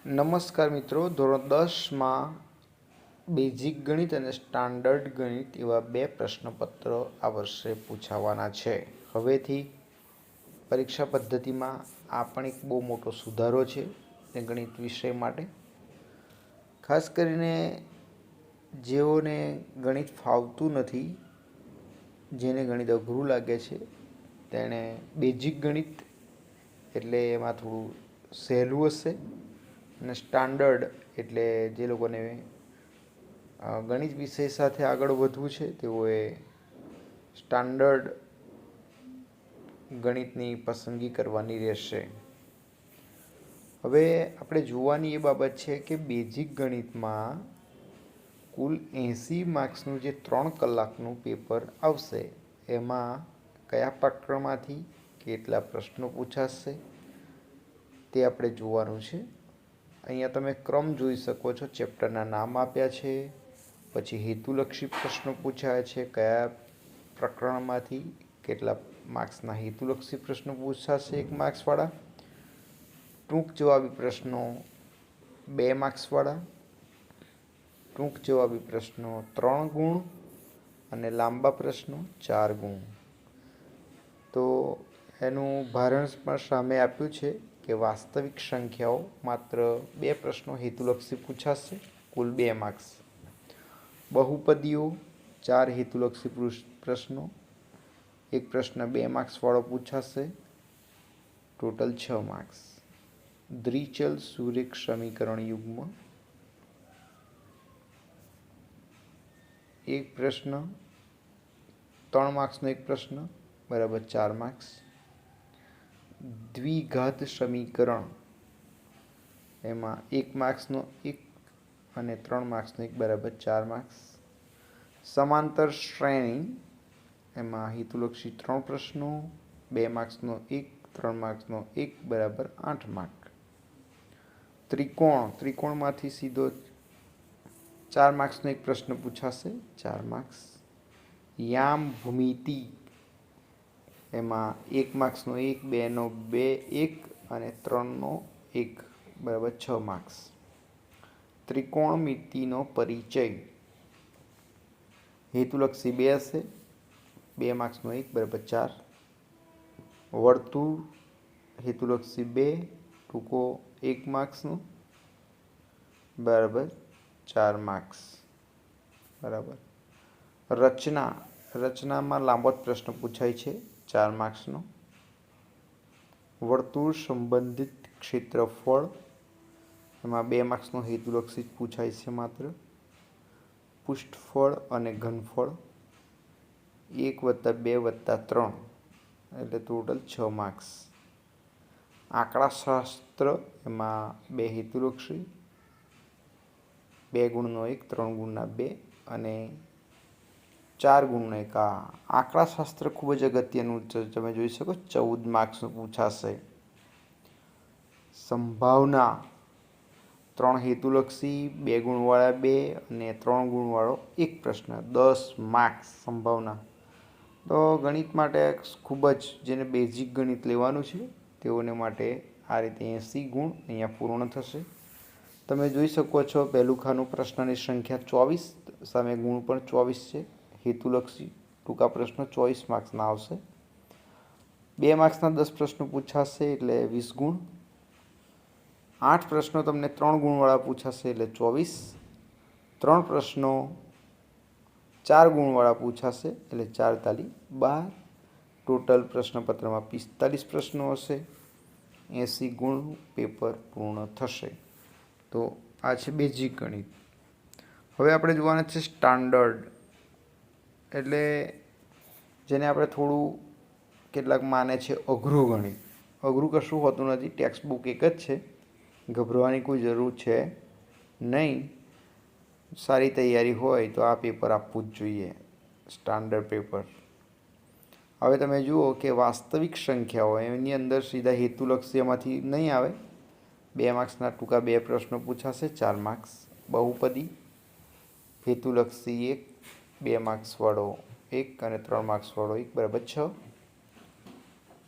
નમસ્કાર મિત્રો, ધોરણ 10માં બેઝિક ગણિત અને સ્ટાન્ડર્ડ ગણિત એવા બે પ્રશ્નપત્રો આ વર્ષે પૂછાવાના છે. હવેથી પરીક્ષા પદ્ધતિમાં આ પણ એક બહુ મોટો સુધારો છે તે ગણિત વિષય માટે. ખાસ કરીને જેઓને ગણિત ફાવતું નથી, જેને ગણિત અઘરું લાગે છે, તેણે બેઝિક ગણિત એટલે એમાં થોડું સહેલું હશે, અને સ્ટાન્ડર્ડ એટલે જે લોકોને ગણિત વિષય સાથે આગળ વધવું છે તેઓએ સ્ટાન્ડર્ડ ગણિતની પસંદગી કરવાની રહેશે. હવે આપણે જોવાની એ બાબત છે કે બેઝિક ગણિતમાં કુલ 80 માર્ક્સનું જે 3 કલાકનું પેપર આવશે, એમાં કયા પ્રકરણમાંથી કેટલા પ્રશ્નો પૂછાશે તે આપણે જોવાનું છે. અહીંયા તમે ક્રમ જોઈ શકો છો, ચેપ્ટરના નામ આપ્યા છે, પછી હેતુલક્ષી પ્રશ્નો પૂછાયા છે, કયા પ્રકરણમાંથી કેટલા માર્ક્સના હેતુલક્ષી પ્રશ્નો પૂછાશે 1 માર્ક્સવાળા, ટૂંક જવાબી પ્રશ્નો 2 માર્ક્સવાળા, ટૂંક જવાબી પ્રશ્નો 3 ગુણ અને લાંબા પ્રશ્નો 4 ગુણ. તો એનું ભારણ પણ સામે આપ્યું છે કે વાસ્તવિક સંખ્યાઓ માત્ર 2 પ્રશ્નો હેતુલક્ષી પૂછાશે, કુલ 2 માર્ક્સ. બહુપદીઓ 4 હેતુલક્ષી પ્રશ્નો, 1 પ્રશ્ન 2 માર્ક્સવાળો પૂછાશે, ટોટલ 6 માર્ક્સ. દ્વિચલ સુરેખ સમીકરણ યુગ્મ 1 પ્રશ્ન, 3 માર્ક્સનો 1 પ્રશ્ન બરાબર 4 માર્ક્સ. દ્વિઘાત સમીકરણ, એમાં 1 માર્ક્સનો 1 અને 3 માર્ક્સનો 1 બરાબર 4 માર્ક્સ. સમાંતર શ્રેણી, એમાં હેતુલક્ષી 3 પ્રશ્નો, 2 માર્ક્સનો 1, 3 માર્ક્સનો 1 બરાબર 8 માર્ક. ત્રિકોણમાંથી સીધો 4 માર્ક્સનો 1 પ્રશ્ન પૂછાશે, 4 માર્ક્સ. યામ ભૂમિતિ, એમાં 1 માર્ક્સનો 1, 2નો 2, 1 અને 3નો 1 બરાબર 6 માર્ક્સ. ત્રિકોણમિતિનો પરિચય, હેતુલક્ષી 2 હશે, 2 માર્ક્સનો 1 બરાબર 4. વર્તુળ હેતુલક્ષી 2, ટૂંકો 1 માર્ક્સનો બરાબર 4 માર્ક્સ. બરાબર. રચનામાં લાંબો જ પ્રશ્ન પૂછાય છે, 4 માર્ક્સનો. વર્તુળ સંબંધિત ક્ષેત્રફળ, એમાં 2 માર્ક્સનો હેતુલક્ષી પૂછાય છે માત્ર. પૃષ્ઠફળ અને ઘનફળ 1 + 2 + 3 એટલે ટોટલ 6 માર્ક્સ. આંકડાશાસ્ત્ર, એમાં 2 હેતુલક્ષી, 2 ગુણનો 1, 3 ગુણના 2 અને 4 ગુણનો 1. આંકડાશાસ્ત્ર ખૂબ જ અગત્યનું તમે જોઈ શકો, 14 માર્ક્સનું પૂછાશે. સંભાવના, 3 હેતુલક્ષી, 2 ગુણવાળા 2 અને 3 ગુણવાળો 1 પ્રશ્ન, 10 માર્ક્સ સંભાવના. તો ગણિત માટે ખૂબ જ, જેને બેઝિક ગણિત લેવાનું છે તેઓને માટે આ રીતે 80 ગુણ અહીંયા પૂર્ણ થશે. તમે જોઈ શકો છો, પહેલું ખાનું પ્રશ્નની સંખ્યા 24, સામે ગુણ પણ 24 છે. હેતુલક્ષી ટૂંકા પ્રશ્નો 24 માર્ક્સના આવશે. 2 માર્ક્સના 10 પ્રશ્નો પૂછાશે એટલે 20 ગુણ. 8 પ્રશ્નો તમને 3 ગુણવાળા પૂછાશે એટલે 24. 3 પ્રશ્નો 4 ગુણવાળા પૂછાશે એટલે 4 તાલી 12. ટોટલ પ્રશ્નપત્રમાં 45 પ્રશ્નો હશે, 80 ગુણ પેપર પૂર્ણ થશે. તો આ છે બેઝિક ગણિત. હવે આપણે જોવાના છે સ્ટાન્ડર્ડ, એટલે જેને આપણે થોડું કેટલાક માને છે અઘરું ગણિત. અઘરું કશું હોતું નથી, ટેક્સ્ટ બુક એક જ છે, ગભરાવાની કોઈ જરૂર છે નહીં. સારી તૈયારી હોય તો આ પેપર આપવું જ જોઈએ, સ્ટાન્ડર્ડ પેપર. હવે તમે જુઓ કે વાસ્તવિક સંખ્યાઓ, એની અંદર સીધા હેતુલક્ષી એમાંથી નહીં આવે. 2 માર્ક્સના ટૂંકા 2 પ્રશ્નો પૂછાશે, 4 માર્ક્સ. બહુપદી હેતુલક્ષી 1, 2 માર્ક્સવાળો 1 અને 3 માર્ક્સવાળો 1 બરાબર 6.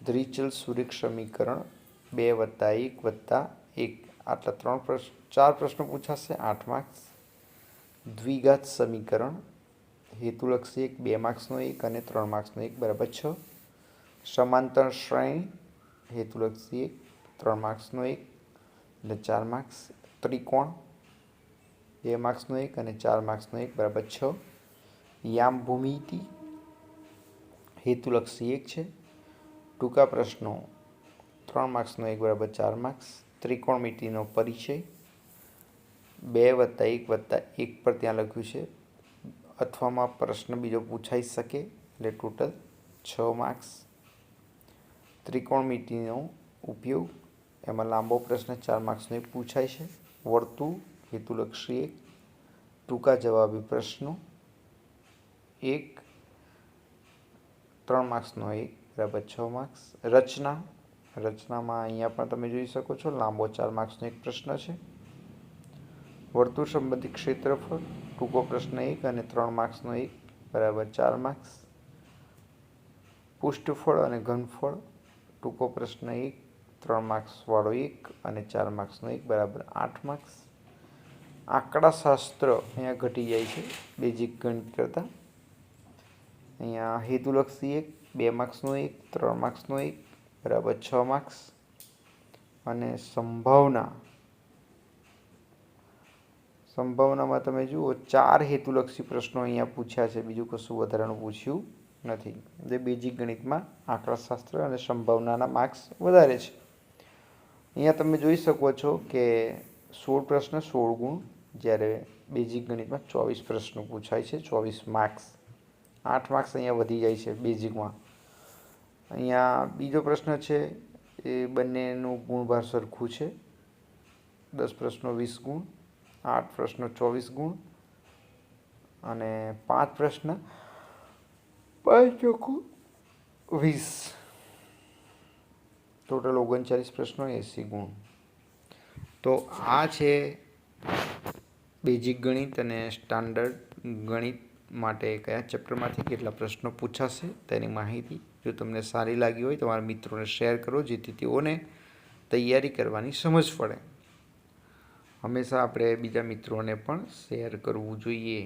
દ્વિચલ સુરેખ સમીકરણ 2 + 1 + 1 આટલા 4 પ્રશ્નો પૂછાશે, 8 માર્ક્સ. દ્વિઘાત સમીકરણ હેતુલક્ષી 1 2 માર્ક્સનો 1 અને 3 માર્ક્સનો 1 બરાબર 6. સમાંતર શ્રેણી હેતુલક્ષી 1 3 માર્ક્સનો 1 એટલે 4 માર્ક્સ. ત્રિકોણ 2 માર્ક્સનો 1 અને 4 માર્ક્સનો 1 બરાબર 6. યામ ભૂમિતિ હેતુલક્ષી 1 છે. ટૂંકા પ્રશ્નો 3 માર્ક્સનો 1 બરાબર 4 માર્ક્સ. ત્રિકોણમિતિનો પરિચય 2 + 1 + 1 પર ત્યાં લખ્યું છે, અથવામાં પ્રશ્ન બીજો પૂછાઈ શકે એટલે ટોટલ 6 માર્ક્સ. ત્રિકોણમિતિનો ઉપયોગ એમાં લાંબો પ્રશ્ન 4 માર્ક્સનો 1 પૂછાય છે. વર્તુળ હેતુલક્ષી 1 ટૂંકા જવાબી પ્રશ્નો 1 3 માર્ક્સનો 1 બરાબર 6 માર્ક્સ. રચનામાં અહીંયા પણ તમે જોઈ શકો છો લાંબો 4 માર્ક્સનો 1 પ્રશ્ન છે. વર્તુળ સંબંધિત ક્ષેત્રફળ ટૂંકો પ્રશ્ન 1 અને 3 માર્ક્સનો 1 બરાબર 4 માર્ક્સ. પૃષ્ઠફળ અને ઘનફળ ટૂંકો પ્રશ્ન 1 3 માર્ક્સવાળો 1 અને 4 માર્ક્સનો 1 બરાબર 8 માર્ક્સ. આંકડાશાસ્ત્ર અહીંયા ઘટી જાય છે બેઝિક ગણિત કરતાં. અહીંયા હેતુલક્ષી 1 2 માર્ક્સનો 1 3 માર્ક્સનો 1 બરાબર 6 માર્ક્સ. અને સંભાવનામાં તમે જુઓ 4 હેતુલક્ષી પ્રશ્નો અહીંયા પૂછ્યા છે, બીજું કશું વધારાનું પૂછ્યું નથી. એટલે બેઝિક ગણિતમાં આંકડાશાસ્ત્ર અને સંભાવનાના માર્ક્સ વધારે છે. અહીંયા તમે જોઈ શકો છો કે 16 પ્રશ્ન 16 ગુણ, જ્યારે બેઝિક ગણિતમાં 24 પ્રશ્નો પૂછાય છે, 24 માર્ક્સ. 8 માર્ક્સ અહીંયા વધી જાય છે બેઝિકમાં. અહીંયા બીજો પ્રશ્ન છે એ બંનેનું ગુણભાર સરખું છે. 10 પ્રશ્નો 20 ગુણ, 8 પ્રશ્નો 24 ગુણ અને 5 પ્રશ્ન 5 ચોખ્ખું 20. ટોટલ 39 પ્રશ્નો 80 ગુણ. તો આ છે બેઝિક ગણિત અને સ્ટાન્ડર્ડ ગણિત માટે કયા ચેપ્ટરમાંથી કેટલા પ્રશ્નો પૂછાશે તેની માહિતી. જો તમને સારી લાગી હોય તમારા મિત્રોને શેર કરો, જેથી તેઓને તૈયારી કરવાની સમજ પડે. હંમેશા આપણે બીજા મિત્રોને પણ શેર કરવું જોઈએ,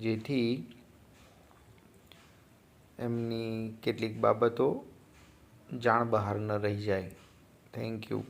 જેથી એમની કેટલીક બાબતો જાણ બહાર ન રહી જાય. Thank you.